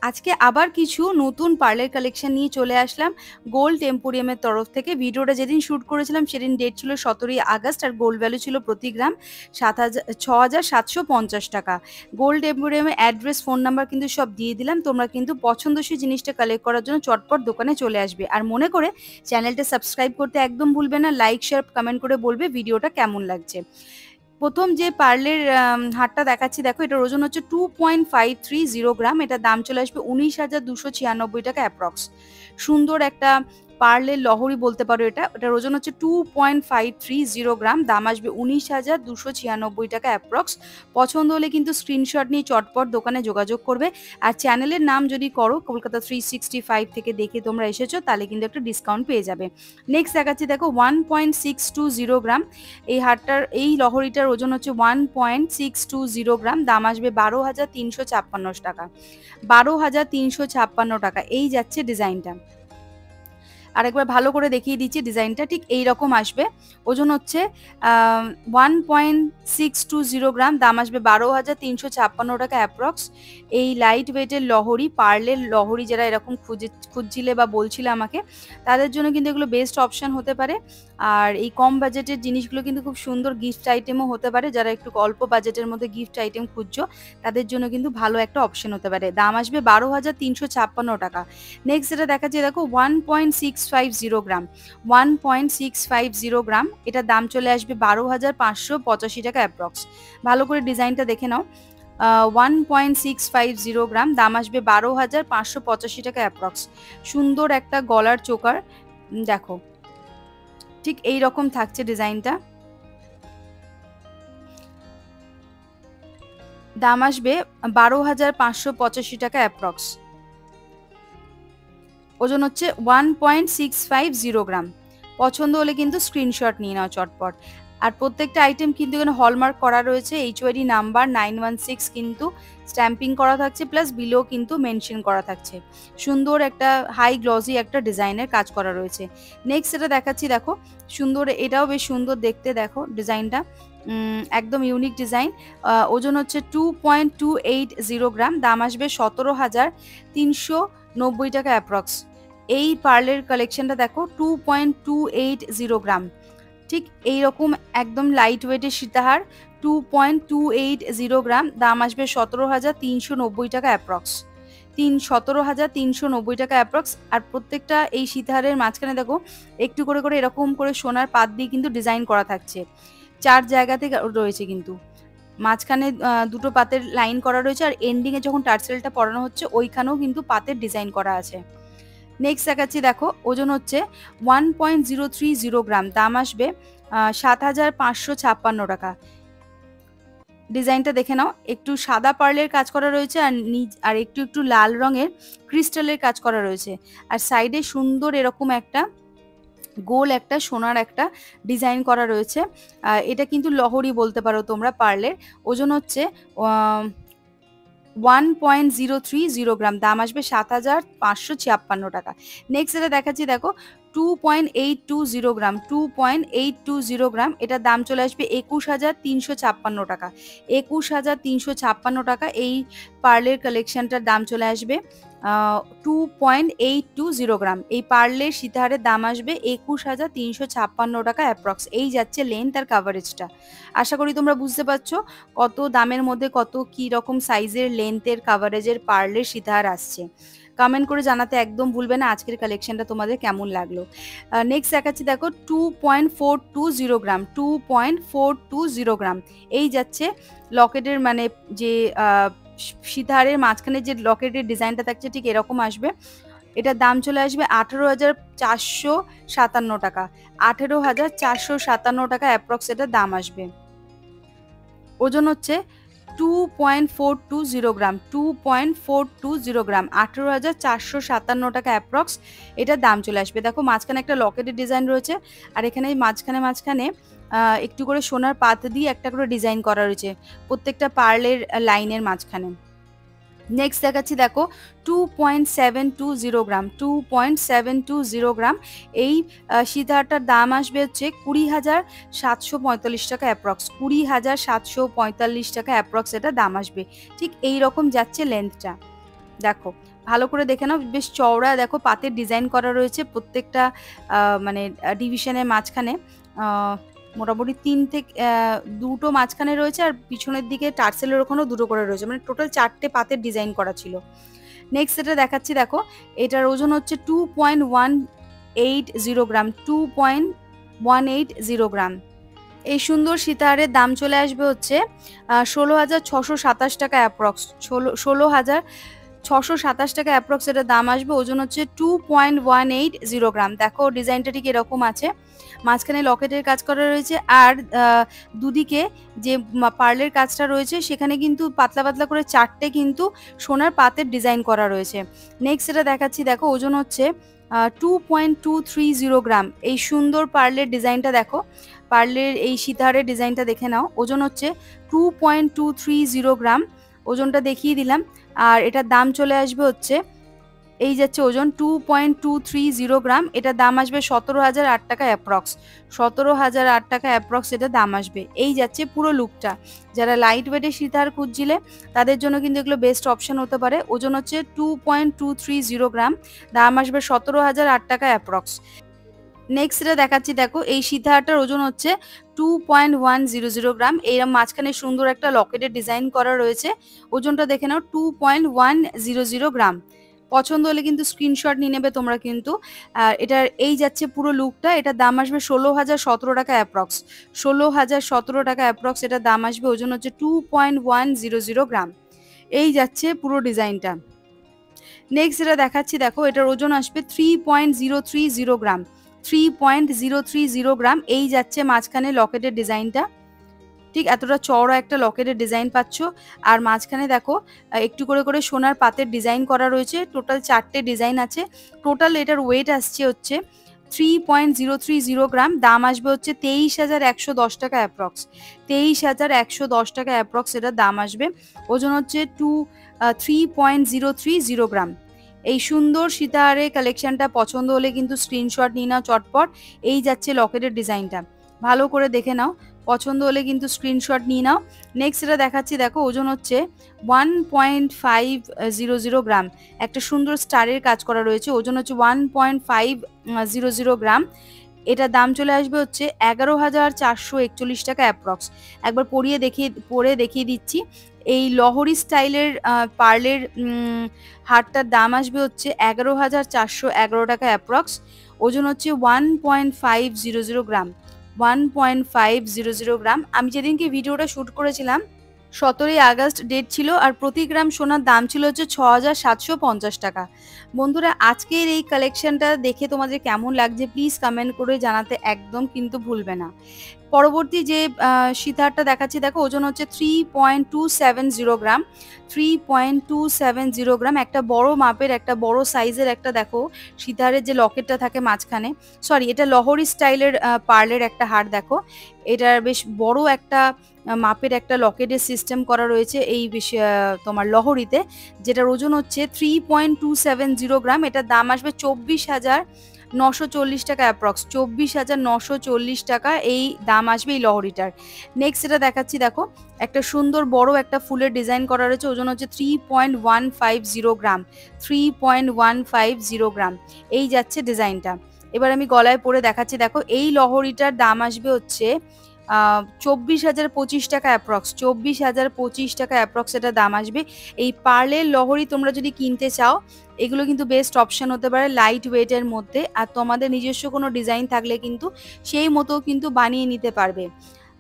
আজকে আবার কিছু নতুন পার্লের কালেকশন নিয়ে চলে আসলাম গোল্ড এম্পোরিয়ামের তরফ থেকে। ভিডিওটা যেদিন শুট করেছিলাম সেদিন ডেট ছিল 17ই আগস্ট আর গোল্ড ভ্যালু ছিল প্রতি গ্রাম 6,750 টাকা। গোল্ড এম্পোরিয়ামের অ্যাড্রেস, ফোন নাম্বার কিন্তু সব দিয়ে দিলাম। তোমরা কিন্তু পছন্দসই জিনিসটা কালেক্ট করার জন্য চটপট দোকানে চলে আসবে। আর মনে করে চ্যানেলটা সাবস্ক্রাইব করতে একদম ভুলবে না। লাইক শেয়ার কমেন্ট করে বলবে ভিডিওটা কেমন লাগছে। প্রথম যে পার্লের হারটা দেখাচ্ছি, দেখো এটার ওজন হচ্ছে 2.530 গ্রাম। এটার দাম চলে আসবে 19,296 টাকা অ্যাপ্রক্স। সুন্দর একটা পার্লের লহরি বলতে পারো এটা। এটার ওজন হচ্ছে 2.530 গ্রাম, দাম আসবে 19,296 টাকা অ্যাপ্রক্স। পছন্দ হলে কিন্তু স্ক্রিনশট নিয়ে চটপট দোকানে যোগাযোগ করবে। আর চ্যানেলের নাম যদি করো কলকাতা 365 থেকে দেখে তোমরা এসেছো, তাহলে কিন্তু একটা ডিসকাউন্ট পেয়ে যাবে। নেক্সট দেখাচ্ছি, দেখো 1.620 গ্রাম। এই লহরিটার ওজন হচ্ছে 1.620 গ্রাম, দাম আসবে 12,356 টাকা। 12,356 টাকা এই যাচ্ছে ডিজাইনটা। আরেকবার ভালো করে দেখিয়ে দিচ্ছি, ডিজাইনটা ঠিক এই রকম আসবে। ওজন হচ্ছে 1.620 গ্রাম, দাম আসবে 12,356 টাকা অ্যাপ্রক্স। এই লাইট ওয়েটের লহরি, পার্লের লহরি যারা এরকম খুঁজছিলে বা বলছিলে আমাকে, তাদের জন্য কিন্তু এগুলো বেস্ট অপশন হতে পারে। আর এই কম বাজেটের জিনিসগুলো কিন্তু খুব সুন্দর গিফট আইটেমও হতে পারে। যারা একটু অল্প বাজেটের মধ্যে গিফট আইটেম খুঁজছো, তাদের জন্য কিন্তু ভালো একটা অপশন হতে পারে। দাম আসবে 12,356 টাকা। নেক্সট যেটা দেখাচ্ছি, দেখো 1.650 গ্রাম। 1.650 গ্রাম, এটার দাম চলে আসবে 12,585 টাকা অ্যাপ্রক্স। ভালো করে ডিজাইনটা দেখে নাও। 1.650 গ্রাম, দাম আসবে 12,585 টাকা অ্যাপ্রক্স। সুন্দর একটা গলার চোকার, দেখো ঠিক এই রকম থাকছে ডিজাইনটা। দাম আসবে 12,585 টাকা অ্যাপ্রক্স। ওজন হচ্ছে 1.650 গ্রাম। পছন্দ হলে কিন্তু স্ক্রিনশট নিয়ে নাও চটপট। আর প্রত্যেকটা আইটেম কিন্তু এখানে হলমার্ক করা রয়েছে। HOID নাম্বার 916 কিন্তু স্ট্যাম্পিং করা থাকছে, প্লাস বিলো কিন্তু মেনশন করা থাকছে। সুন্দর একটা হাই গ্লসি একটা ডিজাইনের কাজ করা রয়েছে। নেক্সট এটা দেখাচ্ছি, দেখো সুন্দর, এটাও বেশ সুন্দর দেখতে। দেখো ডিজাইনটা একদম ইউনিক ডিজাইন। ওজন হচ্ছে 2.280 গ্রাম, দাম আসবে 17,390 টাকা অ্যাপ্রক্স। এই পার্লের কালেকশনটা দেখো 2.280 গ্রাম, ঠিক এইরকম একদম লাইট ওয়েটের সীতাহার। 2.280 গ্রাম, দাম আসবে 17,390 টাকা অ্যাপ্রক্স। 17,390 টাকা অ্যাপ্রক্স। আর প্রত্যেকটা এই সীতাহারের মাঝখানে দেখো একটু করে করে এরকম করে সোনার পাত দিয়ে কিন্তু ডিজাইন করা থাকছে। 4 জায়গাতে রয়েছে কিন্তু। মাঝখানে দুটো পাতের লাইন করা রয়েছে, আর এন্ডিংয়ে যখন টার্সেলটা পরানো হচ্ছে ওইখানেও কিন্তু পাতের ডিজাইন করা আছে। নেক্সট দেখাচ্ছি, দেখো ওজন হচ্ছে 1.030 গ্রাম, দাম আসবে 7,556 টাকা। ডিজাইনটা দেখে নাও, একটু সাদা পার্লের কাজ করা রয়েছে, আর একটু একটু লাল রঙের ক্রিস্টালের কাজ করা রয়েছে। আর সাইডে সুন্দর এরকম একটা গোল একটা সোনার একটা ডিজাইন করা রয়েছে। এটা কিন্তু লহরি বলতে পারো তোমরা পার্লের। ওজন হচ্ছে 1.030 গ্রাম, দাম আসবে 7,556 টাকা। নেক্সট এটা দেখাচ্ছি, দেখো 2.820 গ্রাম। 2.820 গ্রাম, এটার দাম চলে আসবে 21,356 টাকা। 21,356 টাকা এই পার্লের কালেকশনটার দাম চলে আসবে। 2.820 গ্রাম এই পার্লের সীতাহারের দাম আসবে 21,356 টাকা অ্যাপ্রক্স। এই যাচ্ছে লেন্থ আর কাভারেজটা। আশা করি তোমরা বুঝতে পারছো কত দামের মধ্যে কত কি রকম সাইজের, লেন্থের, কাভারেজের পার্লের সীতাহার আসছে। কমেন্ট করে জানাতে একদম ভুলবে না আজকের কালেকশনটা তোমাদের কেমন লাগলো। নেক্সট দেখাচ্ছি, দেখো 2.420 গ্রাম। 2.420 গ্রাম এই যাচ্ছে লকেটের, মানে যে সীতাহারের মাঝখানে যে লকেটের ডিজাইনটা থাকছে ঠিক এরকম আসবে। এটার দাম চলে আসবে 18,457 টাকা। 18,457 টাকা অ্যাপ্রক্স এটার দাম আসবে। ওজন হচ্ছে 2.420 গ্রাম। 2.420 গ্রাম, 18,457 টাকা অ্যাপ্রক্স এটার দাম চলে আসবে। দেখো মাঝখানে একটা লকেটের ডিজাইন রয়েছে, আর এখানে মাঝখানে মাঝখানে একটু করে সোনার পাত দিয়ে একটা করে ডিজাইন করা রয়েছে প্রত্যেকটা পার্লের লাইনের মাঝখানে। নেক্সট দেখাচ্ছি, দেখো 2.720 গ্রাম। 2.720 গ্রাম এই সীতাহারটার দাম আসবে হচ্ছে 20,745 টাকা অ্যাপ্রক্স। 20,745 টাকা অ্যাপ্রক্স এটা দাম আসবে। ঠিক এই রকম যাচ্ছে লেন্থটা। দেখো ভালো করে দেখে নাও, বেশ চওড়া দেখো পাতের ডিজাইন করা রয়েছে প্রত্যেকটা মানে ডিভিশনের মাঝখানে। মোটামুটি 3 থেকে 2টো মাঝখানে রয়েছে, আর পিছনের দিকে টার্সেলের ওখানেও 2টো করে রয়েছে, মানে টোটাল 4টে পাতের ডিজাইন করা ছিল। নেক্সট এটা দেখাচ্ছি দেখো, এটার ওজন হচ্ছে 2.180 গ্রাম, 2.180 গ্রাম। এই সুন্দর সীতাহারের দাম চলে আসবে হচ্ছে 16,627 টাকা অ্যাপ্রক্স, 16,627 টাকা অ্যাপ্রক্স এটার দাম আসবে। ওজন হচ্ছে 2.180 গ্রাম। দেখো ডিজাইনটা ঠিক এরকম আছে, মাঝখানে লকেটের কাজ করা রয়েছে, আর দুদিকে যে পার্লের কাজটা রয়েছে সেখানে কিন্তু পাতলা পাতলা করে 4টে কিন্তু সোনার পাতের ডিজাইন করা রয়েছে। নেক্সট এটা দেখাচ্ছি দেখো, ওজন হচ্ছে 2.230 গ্রাম। এই সুন্দর পার্লের ডিজাইনটা দেখো, পার্লের এই সীতাহারের ডিজাইনটা দেখে নাও। ওজন হচ্ছে 2.230 গ্রাম, ওজনটা দেখিয়ে দিলাম। আর এটার দাম চলে আসবে হচ্ছে, এই যাচ্ছে ওজন 2.230 গ্রাম, এটার দাম আসবে 17,008 টাকা অ্যাপ্রক্স, 17,008 টাকা অ্যাপ্রক্স এটা দাম আসবে। এই যাচ্ছে পুরো লুকটা। যারা লাইট ওয়েটের সীতাহার খুঁজছিলে তাদের জন্য কিন্তু এগুলো বেস্ট অপশন হতে পারে। ওজন হচ্ছে 2.230 গ্রাম, দাম আসবে 17,008 টাকা অ্যাপ্রক্স। নেক্সট এটা দেখাচ্ছি দেখো, এই সীতাহারটার ওজন হচ্ছে 2.100 গ্রাম। এইরকম মাঝখানে সুন্দর একটা লকেটের ডিজাইন করা রয়েছে, ওজনটা দেখে নাও 2.100 গ্রাম। পছন্দ হলে কিন্তু স্ক্রিনশট নিয়ে নেবে তোমরা কিন্তু। এটার এই যাচ্ছে পুরো লুকটা, এটার দাম আসবে 16,017 টাকা অ্যাপ্রক্স, 16,017 টাকা অ্যাপ্রক্স এটার দাম আসবে। ওজন হচ্ছে 2.100 গ্রাম। এই যাচ্ছে পুরো ডিজাইনটা। নেক্সট যেটা দেখাচ্ছি দেখো, এটার ওজন আসবে 3.030 গ্রাম, 3.030 গ্রাম। এই যাচ্ছে মাঝখানে লকেটের ডিজাইনটা, ঠিক এতটা চওড়া একটা লকেটের ডিজাইন পাচ্ছ। আর মাঝখানে দেখো একটু করে করে সোনার পাতের ডিজাইন করা রয়েছে, টোটাল 4টে ডিজাইন আছে। টোটাল এটার ওয়েট আসছে হচ্ছে 3.030 গ্রাম, দাম আসবে হচ্ছে 23,110 টাকা অ্যাপ্রক্স, 23,110 টাকা অ্যাপ্রক্স এটার দাম আসবে। ওজন হচ্ছে 3.030 গ্রাম। এই সুন্দর সীতাহারের কালেকশনটা পছন্দ হলে কিন্তু স্ক্রিনশট নিয়ে নাও চটপট। এই যাচ্ছে লকেটের ডিজাইনটা, ভালো করে দেখে নাও, পছন্দ হলে কিন্তু স্ক্রিনশট নিয়ে নাও। নেক্সট এটা দেখাচ্ছি দেখো, ওজন হচ্ছে 1.500 গ্রাম, একটা সুন্দর স্টারের কাজ করা রয়েছে, ওজন হচ্ছে 1.500 গ্রাম। এটার দাম চলে আসবে হচ্ছে 11,441 টাকা অ্যাপ্রক্স। একবার পরে দেখিয়ে দিচ্ছি। এই লহরি স্টাইলের পার্লের হারটার দাম আসবে হচ্ছে 11,411 টাকা অ্যাপ্রক্স। ওজন হচ্ছে 1.500 গ্রাম, 1.500 গ্রাম। আমি যেদিনকে ভিডিওটা শ্যুট করেছিলাম 17ই আগস্ট ডেট ছিল, আর প্রতি গ্রাম সোনার দাম ছিল হচ্ছে 6,750 টাকা। বন্ধুরা আজকের এই কালেকশনটা দেখে তোমাদের কেমন লাগছে প্লিজ কমেন্ট করে জানাতে একদম কিন্তু ভুলবে না। পরবর্তী যে সীতাহারটা দেখাচ্ছি দেখো, ওজন হচ্ছে 3.270 গ্রাম, 3.270 গ্রাম। একটা বড় মাপের একটা বড় সাইজের একটা দেখো সীতাহারের যে লকেটটা থাকে মাঝখানে, সরি এটা লহরি স্টাইলের পার্লের একটা হার দেখো, এটার বেশ বড় একটা মাপের একটা লকেটের সিস্টেম করা রয়েছে এই তোমার লহরিতে, যেটার ওজন হচ্ছে 3.270 গ্রাম। এটার দাম আসবে 24,940 টাকা অ্যাপ্রক্স, 24,940 টাকা এই দাম আসবে এই লহরিটার। নেক্সট এটা দেখাচ্ছি দেখো, একটা সুন্দর বড় একটা ফুলের ডিজাইন করা রয়েছে, ওজন হচ্ছে 3.150 গ্রাম, 3.150 গ্রাম। এই যাচ্ছে ডিজাইনটা। এবার আমি গলায় পরে দেখাচ্ছি দেখো, এই লহরিটার দাম আসবে হচ্ছে 24,025 টাকা অ্যাপ্রক্স, 24,025 টাকা অ্যাপ্রক্স এটা দাম আসবে। এই পার্লের লহরি তোমরা যদি কিনতে চাও এগুলো কিন্তু বেস্ট অপশন হতে পারে লাইট ওয়েটের মধ্যে, আর তোমাদের নিজস্ব কোনো ডিজাইন থাকলে কিন্তু সেই মতো কিন্তু বানিয়ে নিতে পারবে।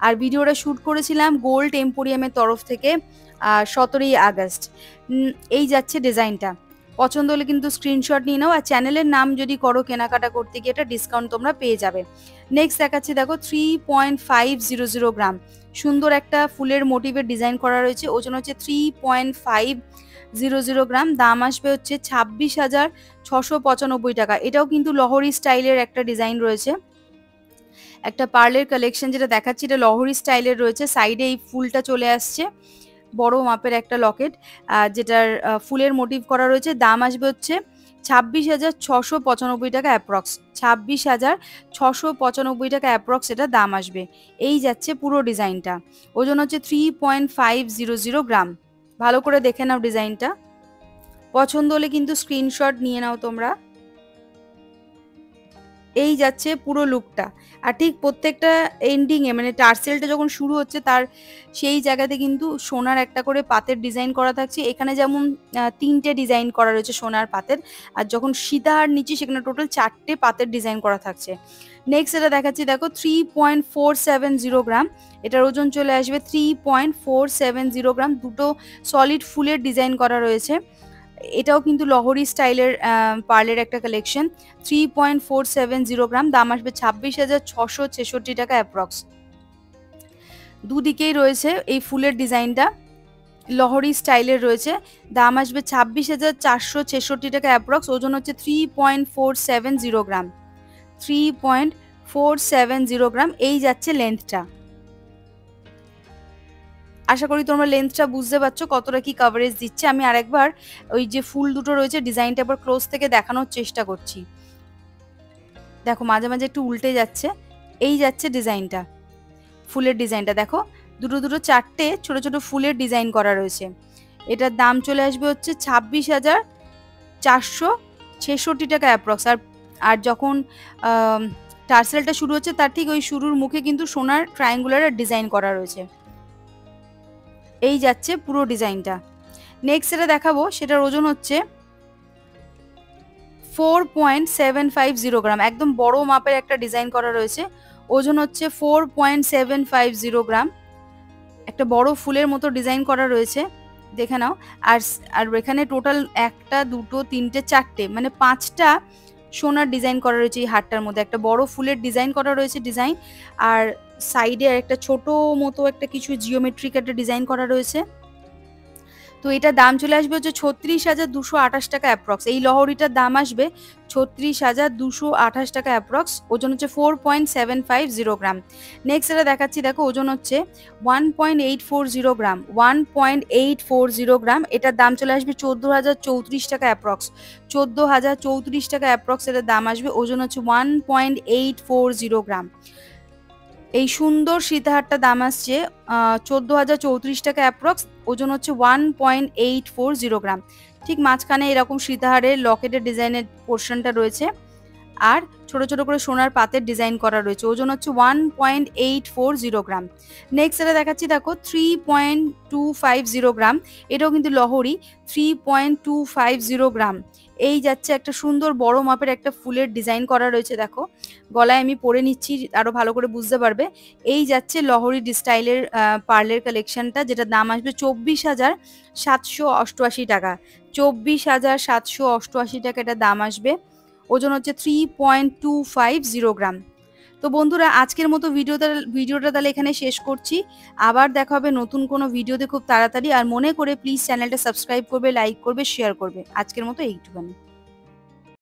আর ভিডিওটা শ্যুট করেছিলাম গোল্ড এম্পোরিয়ামের তরফ থেকে 17ই আগস্ট। এই যাচ্ছে ডিজাইনটা, পছন্দ হলে কিন্তু স্ক্রিনশট নিয়ে নাও, আর চ্যানেলের নাম যদি করো কেনাকাটা করতে গিয়ে এটা ডিসকাউন্ট তোমরা পেয়ে যাবে। নেক্সট দেখাচ্ছি দেখো 3.500 গ্রাম, সুন্দর একটা ফুলের মোটিভের ডিজাইন করা রয়েছে, ওজন হচ্ছে 3.500 গ্রাম, দাম আসবে হচ্ছে 26,695 টাকা। এটাও কিন্তু লহরি স্টাইলের একটা ডিজাইন রয়েছে, একটা পার্লের কালেকশন যেটা দেখাচ্ছি এটা লহরি স্টাইলের রয়েছে, সাইডে এই ফুলটা চলে আসছে, বড় মাপের একটা লকেট যেটার ফুলের মোটিভ করা রয়েছে। দাম আসবে হচ্ছে 26,695 টাকা অ্যাপ্রক্স, 26,695 টাকা অ্যাপ্রক্স এটা দাম আসবে। এই যাচ্ছে পুরো ডিজাইনটা, ওজন হচ্ছে 3.500 গ্রাম। ভালো করে দেখে নাও ডিজাইনটা। পছন্দ হলে কিন্তু স্ক্রিনশট নিয়ে নাও তোমরা। এই যাচ্ছে পুরো লুকটা। আর ঠিক প্রত্যেকটা এন্ডিংয়ে মানে টার্সেলটা যখন শুরু হচ্ছে তার সেই জায়গাতে কিন্তু সোনার একটা করে পাতের ডিজাইন করা থাকছে। এখানে যেমন ৩টে ডিজাইন করা রয়েছে সোনার পাতের, আর যখন সীতাহার নিচ্ছি সেখানে টোটাল ৪টে পাতের ডিজাইন করা থাকছে। নেক্সট এটা দেখাচ্ছি, দেখো 3.470 গ্রাম, এটার ওজন চলে আসবে 3.470 গ্রাম। দুটো সলিড ফুলের ডিজাইন করা রয়েছে। এটাও কিন্তু লহরি স্টাইলের পার্লের একটা কালেকশন। 3.470 গ্রাম, দাম আসবে 26,666 টাকা অ্যাপ্রক্স। দুদিকেই রয়েছে এই ফুলের ডিজাইনটা, লহরি স্টাইলের রয়েছে, দাম আসবে 26,466 টাকা অ্যাপ্রক্স। ওজন হচ্ছে 3.470 গ্রাম, 3.470 গ্রাম। এই যাচ্ছে লেন্থটা। আশা করি তোমরা লেন্থটা বুঝতে পারছো কতটা কি কভারেজ দিচ্ছে। আমি আরেকবার ওই যে ফুল দুটো রয়েছে ডিজাইনটা একবার ক্লোজ থেকে দেখানোর চেষ্টা করছি। দেখো মাঝে মাঝে একটু উল্টে যাচ্ছে। এই যাচ্ছে ডিজাইনটা, ফুলের ডিজাইনটা দেখো, দুটো দুটো 4টে ছোট ছোট ফুলের ডিজাইন করা রয়েছে। এটার দাম চলে আসবে হচ্ছে 26,466 টাকা অ্যাপ্রক্স। আর যখন টার্সেলটা শুরু হচ্ছে তার ঠিক ওই শুরুর মুখে কিন্তু সোনার ট্রায়াঙ্গুলার ডিজাইন করা রয়েছে। এই যাচ্ছে পুরো ডিজাইনটা। নেক্সট যেটা দেখাবো সেটার ওজন হচ্ছে 4.750 গ্রাম, একদম বড় মাপের একটা ডিজাইন করা রয়েছে। ওজন হচ্ছে 4.750 গ্রাম, একটা বড় ফুলের মতো ডিজাইন করা রয়েছে, দেখে নাও। আর আর এখানে টোটাল 1টা 2টো 3টে 4টে মানে 5টা সোনার ডিজাইন করা রয়েছে। এই হারটার মধ্যে একটা বড় ফুলের ডিজাইন করা রয়েছে ডিজাইন, আর সাইডে একটা ছোট মতো একটা কিছু জিওমেট্রিক একটা ডিজাইন করা রয়েছে। তো এটার দাম চলে আসবে হচ্ছে 36,228 টাকা অ্যাপ্রক্স। এই লহরিটার দাম আসবে 36,228 টাকা অ্যাপ্রক্স। ওজন হচ্ছে 4.750 গ্রাম। নেক্সট এটা দেখাচ্ছি, দেখো ওজন হচ্ছে 1.840 গ্রাম, 1.840 গ্রাম। এটার দাম চলে আসবে 14,034 টাকা অ্যাপ্রক্স, 14,034 টাকা অ্যাপ্রক্স এটার দাম আসবে। ওজন হচ্ছে 1.840 গ্রাম। এই সুন্দর সীতাহারটা দাম আসছে 14,034 টাকা অ্যাপ্রক্স। ওজন হচ্ছে 1.840 গ্রাম। ঠিক মাঝখানে এরকম সীতাহারের লকেটের ডিজাইনের পোর্শনটা রয়েছে, আর ছোট ছোট করে সোনার পাতের ডিজাইন করা রয়েছে। ওজন হচ্ছে 1.840 গ্রাম। নেক্সট এটা দেখাচ্ছি, দেখো 3.250 গ্রাম, এটাও কিন্তু লহরি। 3.250 গ্রাম। এই যাচ্ছে একটা সুন্দর বড় মাপের একটা ফুলের ডিজাইন করা রয়েছে। দেখো গলায় আমি পরে নিচ্ছি আরো ভালো করে বুঝতে পারবে। এই যাচ্ছে লহরি স্টাইলের পার্লের কালেকশনটা, যেটার দাম আসবে 24,788 টাকা, 24,788 টাকা এটা দাম আসবে। ওজন হচ্ছে 3.250 গ্রাম। তো বন্ধুরা আজকের মতো ভিডিওটা তাহলে এখানে শেষ করছি। আবার দেখা হবে নতুন কোনো ভিডিওতে খুব তাড়াতাড়ি। আর মনে করে প্লিজ চ্যানেলটা সাবস্ক্রাইব করবে, লাইক করবে, শেয়ার করবে। আজকের মতো এইটুখানি।